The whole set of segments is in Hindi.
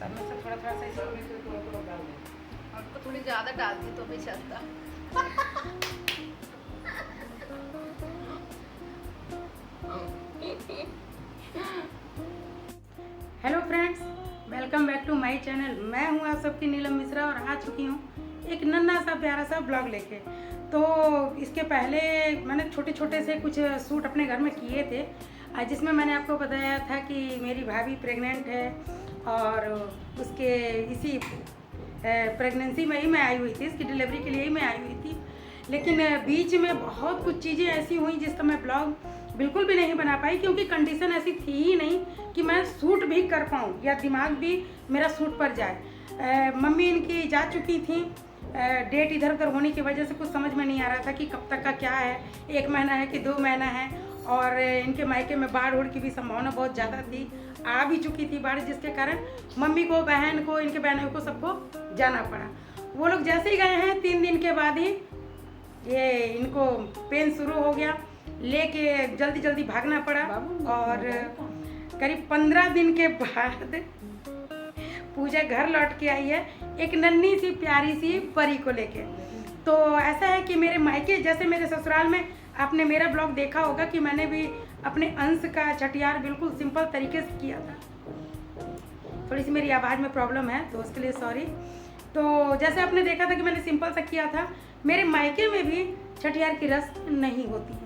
सब में से थोड़ा थोड़ा सा इसको और तो थोड़ी ज़्यादा डालती तो भी चलता। Hello friends, welcome back to my channel. मैं हूं आप सबकी नीलम मिश्रा और आ चुकी हूं एक नन्हा सा प्यारा सा ब्लॉग लेके। तो इसके पहले मैंने छोटे छोटे से कुछ सूट अपने घर में किए थे, जिसमें मैंने आपको बताया था कि मेरी भाभी प्रेग्नेंट है और उसके इसी प्रेगनेंसी में ही मैं आई हुई थी, इसकी डिलीवरी के लिए ही मैं आई हुई थी। लेकिन बीच में बहुत कुछ चीज़ें ऐसी हुई जिसका मैं ब्लॉग बिल्कुल भी नहीं बना पाई, क्योंकि कंडीशन ऐसी थी ही नहीं कि मैं सूट भी कर पाऊँ या दिमाग भी मेरा सूट पर जाए। मम्मी इनकी जा चुकी थी, डेट इधर उधर होने की वजह से कुछ समझ में नहीं आ रहा था कि कब तक का क्या है, 1 महीना है कि 2 महीना है। और इनके मायके में बाढ़ उड़ की भी संभावना बहुत ज़्यादा थी, आ भी चुकी थी बाढ़, जिसके कारण मम्मी को, बहन को, इनके बहनों को सबको जाना पड़ा। वो लोग जैसे ही गए हैं 3 दिन के बाद ही ये इनको पेन शुरू हो गया, लेके जल्दी जल्दी भागना पड़ा। और करीब 15 दिन के बाद पूजा घर लौट के आई है एक नन्ही सी प्यारी सी परी को लेके। तो ऐसा है कि मेरे मायके जैसे मेरे ससुराल में आपने मेरा ब्लॉग देखा होगा कि मैंने भी अपने अंश का छठियार बिल्कुल सिंपल तरीके से किया था। थोड़ी सी मेरी आवाज़ में प्रॉब्लम है तो उसके लिए सॉरी। तो जैसे आपने देखा था कि मैंने सिंपल सा किया था, मेरे मायके में भी छठियार की रस्म नहीं होती है,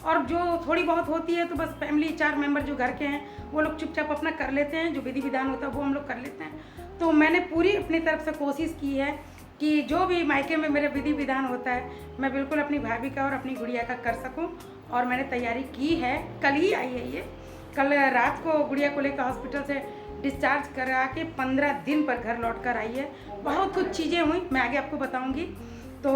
और जो थोड़ी बहुत होती है तो बस फैमिली 4 मेंबर जो घर के हैं वो लोग चुपचाप अपना कर लेते हैं, जो विधि विधान होता है वो हम लोग कर लेते हैं। तो मैंने पूरी अपनी तरफ से कोशिश की है कि जो भी मायके में मेरे विधि विधान होता है मैं बिल्कुल अपनी भाभी का और अपनी गुड़िया का कर सकूं। और मैंने तैयारी की है, कल ही आई है ये, कल रात को गुड़िया को लेकर हॉस्पिटल से डिस्चार्ज करा के 15 दिन पर घर लौट कर आई है। बहुत कुछ चीज़ें हुई, मैं आगे आपको बताऊँगी। तो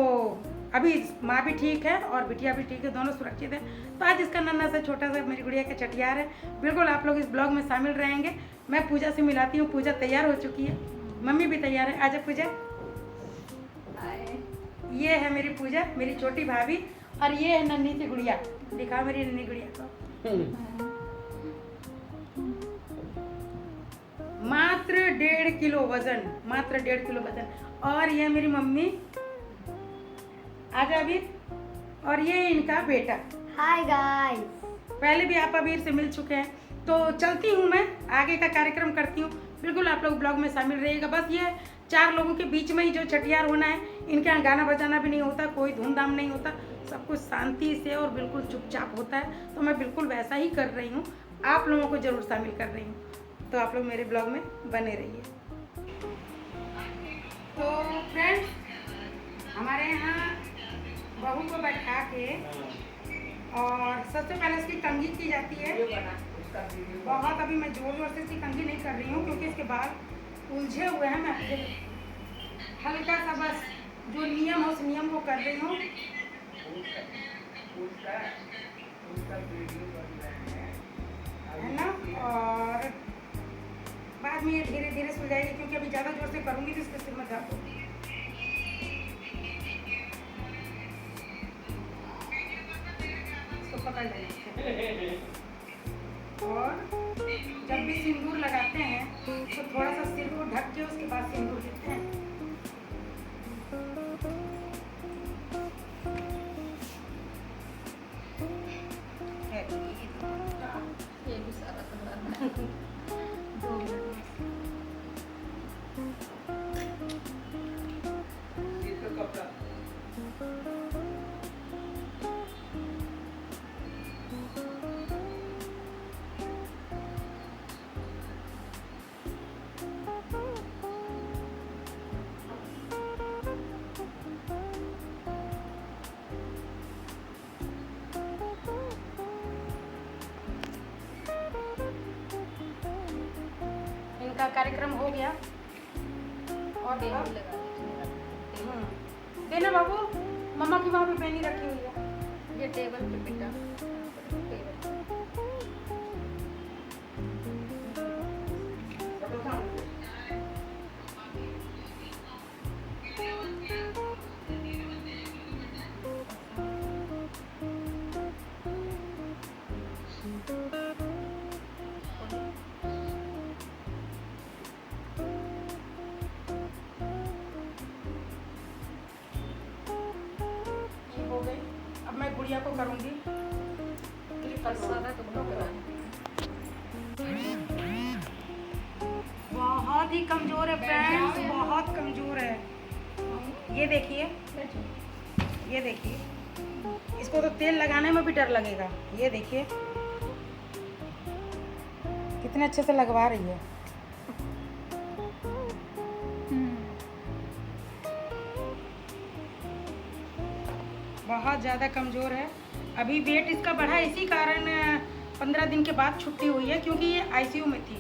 अभी माँ भी ठीक है और बिटिया भी ठीक है, दोनों सुरक्षित है। तो आज इसका नन्हा सा छोटा सा मेरी गुड़िया का छठियार है, बिल्कुल आप लोग इस ब्लॉग में शामिल रहेंगे। मैं पूजा से मिलाती हूँ, पूजा तैयार हो चुकी है, मम्मी भी तैयार है। आजा पूजा। ये है मेरी पूजा, मेरी छोटी भाभी, और ये है नन्ही सी गुड़िया। दिखाओ मेरी नन्ही गुड़िया को। मात्र 1.5 किलो वजन, मात्र 1.5 किलो वजन। और ये मेरी मम्मी, आजा अबीर। और ये इनका बेटा। Hi guys. पहले भी आप अबीर से मिल चुके हैं। तो चलती हूँ मैं, आगे का कार्यक्रम करती हूँ, बिल्कुल आप लोग ब्लॉग में शामिल रहिएगा। बस ये 4 लोगों के बीच में ही जो छठियार होना है, इनके यहाँ गाना बजाना भी नहीं होता, कोई धूमधाम नहीं होता, सब कुछ शांति से और बिल्कुल चुपचाप होता है। तो मैं बिल्कुल वैसा ही कर रही हूँ, आप लोगों को ज़रूर शामिल कर रही हूँ। तो आप लोग मेरे ब्लॉग में बने रहिए। तो फ्रेंड्स, हमारे यहाँ बहू को बैठा के और सबसे पहले इसकी कंघी की जाती है। बहुत अभी मैं जोर जोर से इसकी कंघी नहीं कर रही हूँ, क्योंकि इसके बाल उलझे हुए हैं। मैं हल्का सा बस जो नियम है उस नियम को कर रही हूँ, है ना। और बाद में ये धीरे धीरे सुलझाएगी, क्योंकि अभी ज़्यादा जोर से करूँगी तो इसके सिर में दर्द होगी। इसको पकड़ लेना। और जब भी सिंदूर लगाते हैं तो थोड़ा सा सिर को ढक के उसके बाद सिंदूर लेते हैं। ये भी सारा करना है। 2 मिनट इनका कार्यक्रम हो गया। और बेनी लगा दीजिए। देना बाबू, मम्मा की वहाँ पे पैनी रखी हुई है। ये टेबल पे बेटा, टेबल पे। गुड़िया को करूँगी। सारा कपड़ा करा है। बहुत ही कमज़ोर है फ्रेंड्स, बहुत कमज़ोर है। ये देखिए, ये देखिए, इसको तो तेल लगाने में भी डर लगेगा। ये देखिए कितने अच्छे से लगवा रही है। बहुत ज़्यादा कमज़ोर है। अभी वेट इसका बढ़ा इसी कारण 15 दिन के बाद छुट्टी हुई है, क्योंकि ये आईसीयू में थी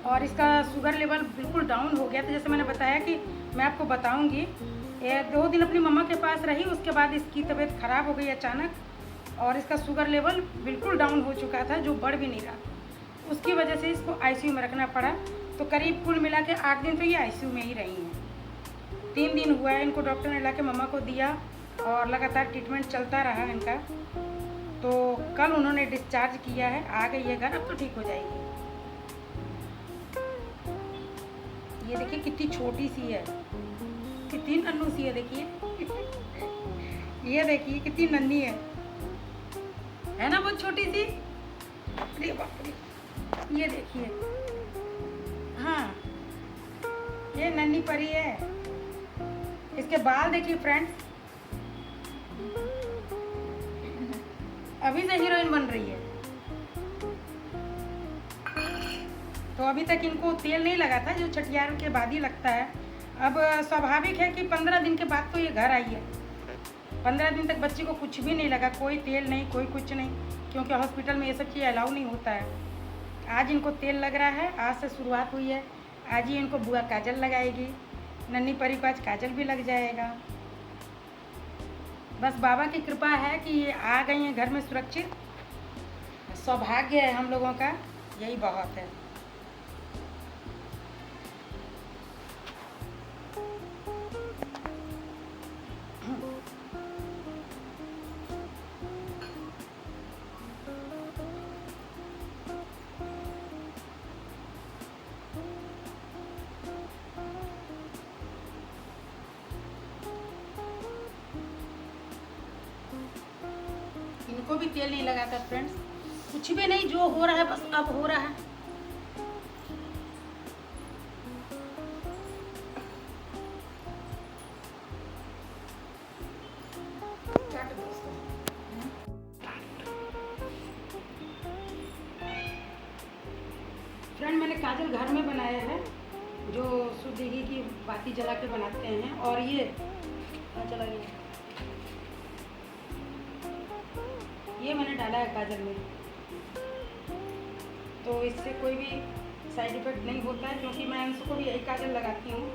और इसका शुगर लेवल बिल्कुल डाउन हो गया था। जैसे मैंने बताया कि मैं आपको बताऊंगी। ये 2 दिन अपनी मम्मा के पास रही, उसके बाद इसकी तबीयत ख़राब हो गई अचानक और इसका शुगर लेवल बिल्कुल डाउन हो चुका था, जो बढ़ भी नहीं रहा। उसकी वजह से इसको आईसीयू में रखना पड़ा। तो करीब कुल मिला के 8 दिन तो ये आईसीयू में ही रही हैं। 3 दिन हुआ है इनको डॉक्टर ने ला के मम्मा को दिया और लगातार ट्रीटमेंट चलता रहा इनका। तो कल उन्होंने डिस्चार्ज किया है, आ गई है घर, अब तो ठीक हो जाएगी। ये देखिए कितनी छोटी सी है, कितनी नन्नू सी है। देखिए ये देखिए कितनी नन्ही है ना, बहुत छोटी सी। अरे बाप रे, ये देखिए, हाँ ये नन्ही परी है। इसके बाल देखिए फ्रेंड्स, अभी से हीरोइन बन रही है। तो अभी तक इनको तेल नहीं लगा था, जो छठियार के बाद ही लगता है। अब स्वाभाविक है कि 15 दिन के बाद तो ये घर आई है। 15 दिन तक बच्ची को कुछ भी नहीं लगा, कोई तेल नहीं, कोई कुछ नहीं, क्योंकि हॉस्पिटल में ये सब चीज़ अलाउ नहीं होता है। आज इनको तेल लग रहा है, आज से शुरुआत हुई है। आज ही इनको बुआ काजल लगाएगी, नन्ही परी को आज काजल भी लग जाएगा। बस बाबा की कृपा है कि ये आ गई हैं घर में सुरक्षित। सौभाग्य है हम लोगों का, यही बहुत है। इनको भी तेल नहीं लगाता फ्रेंड्स, कुछ भी नहीं, जो हो रहा है बस अब हो रहा है। फ्रेंड मैंने काजल घर में बनाया है, जो शुद्ध घी की बाती जला के बनाते हैं। और ये चला गया, ये मैंने डाला है काजल में, तो इससे कोई भी साइड इफेक्ट नहीं होता है, क्योंकि मैं उसको भी यही काजल लगाती हूँ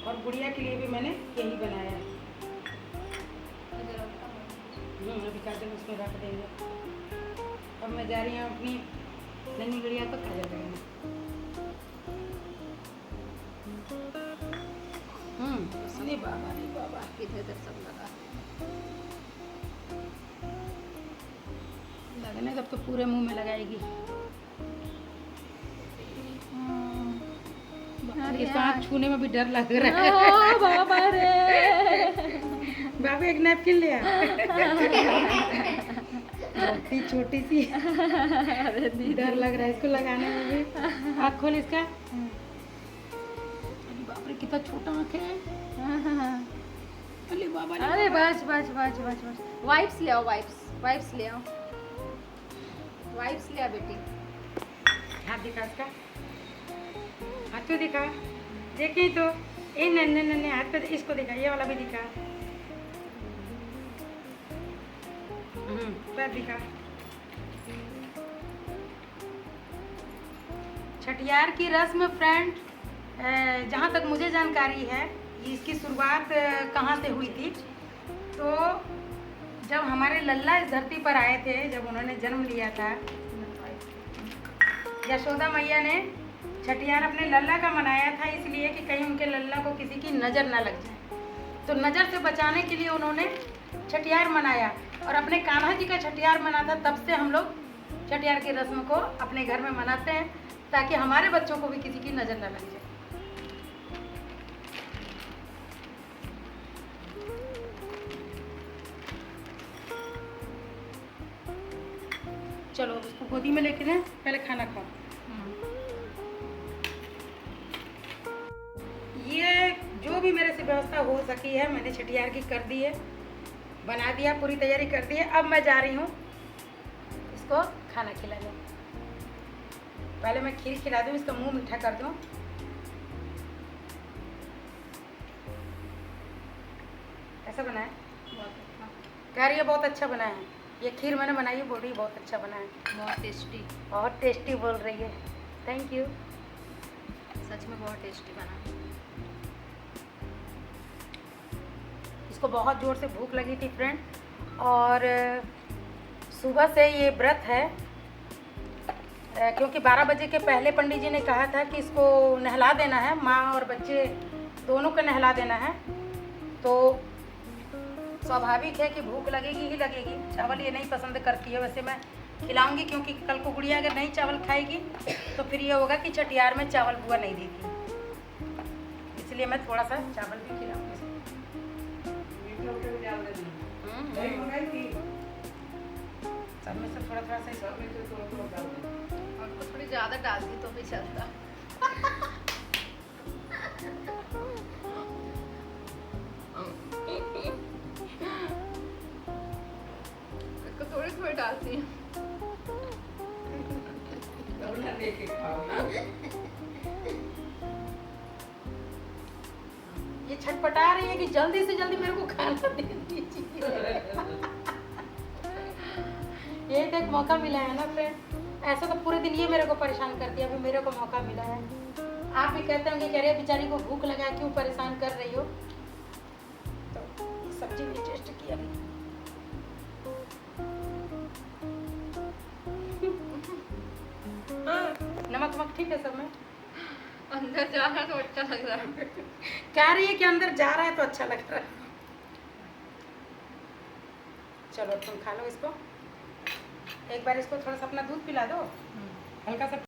और गुड़िया के लिए भी मैंने यही बनाया है। अभी काजल उसमें रख देंगे। अब मैं जा रही हूँ अपनी नन्ही गुड़िया को काजल लगाने। अरे बाबा, अरे बाबा, किधर सब लगा लगने तब तो पूरे मुंह में लगाएगी। इसका हाथ छूने में भी डर लग रहा है। बाबा रे, बाबा एक नैपकिन ले आ। छोटी सी, डर लग रहा है इसको लगाने में भी। आँख खोल इसका। अरे बाप रे, कितना छोटा आँख है। अरे बाबा, अरे बस बस बस बस बस। वाइप्स ले आओ, वाइप्स ले आओ, वाइप्स ले आ बेटी। हाथ दिखा इसका, हाथ तो दिखा, देखिए तो ये नन्हे नन्हे हाथ पे, इसको दिखा, ये वाला भी दिखा। पैर दिखा। छठियार की रस्म फ्रेंड, जहाँ तक मुझे जानकारी है, इसकी शुरुआत कहाँ से हुई थी, तो जब हमारे लल्ला इस धरती पर आए थे, जब उन्होंने जन्म लिया था, यशोदा मैया ने छठियार अपने लल्ला का मनाया था, इसलिए कि कहीं उनके लल्ला को किसी की नज़र ना लग जाए। तो नज़र से बचाने के लिए उन्होंने छठियार मनाया और अपने कान्हा जी का छठियार मना था। तब से हम लोग छठियार की रस्म को अपने घर में मनाते हैं, ताकि हमारे बच्चों को भी किसी की नज़र ना लग जाए। गोदी में लेके ना पहले खाना खाओ। ये जो भी मेरे से व्यवस्था हो सकी है मैंने छठियार की कर दी है, बना दिया, पूरी तैयारी कर दी है। अब मैं जा रही हूँ इसको खाना खिलाने। पहले मैं खीर खिला दूँ, इसका मुंह मीठा कर दूँ। ऐसा बना है, कह रही है बहुत अच्छा बना है। ये खीर मैंने बनाई है, बोल रही है बहुत अच्छा बना है, बहुत टेस्टी बोल रही है। Thank you. सच में बहुत टेस्टी बना। इसको बहुत ज़ोर से भूख लगी थी फ्रेंड, और सुबह से ये व्रत है, क्योंकि 12 बजे के पहले पंडित जी ने कहा था कि इसको नहला देना है, माँ और बच्चे दोनों को नहला देना है। तो स्वाभाविक है कि भूख लगेगी ही लगेगी। चावल ये नहीं पसंद करती है, वैसे मैं खिलाऊंगी, क्योंकि कल को गुड़िया अगर नहीं चावल खाएगी तो फिर ये होगा कि छठियार में चावल बुआ नहीं देती, इसलिए मैं थोड़ा सा चावल भी खिलाऊंगी। सब में से थोड़ा थोड़ा सा, और तो थोड़ी ज़्यादा डाल दी तो भी चलता। इसको थोड़ी थोड़ी डालती है। ये छटपटा रही है कि जल्दी से जल्दी मेरे को खाना दे दीजिए। ये एक मौका मिला है ना फ्रेंड, ऐसा तो पूरे दिन ये मेरे को परेशान करती है, अभी मेरे को मौका मिला है। आप भी कहते होंगे कि अरे बेचारी को भूख लगा, क्यों परेशान कर रही हो। तो ये सब्जी भी टेस्ट की अभी। नमक वमक ठीक है सब में। अंदर जा रहा है तो अच्छा लग रहा है। कह रही है कि अंदर जा रहा है तो अच्छा लग रहा है। चलो तुम खा लो इसको, एक बार इसको थोड़ा सा अपना दूध पिला दो, हल्का सा।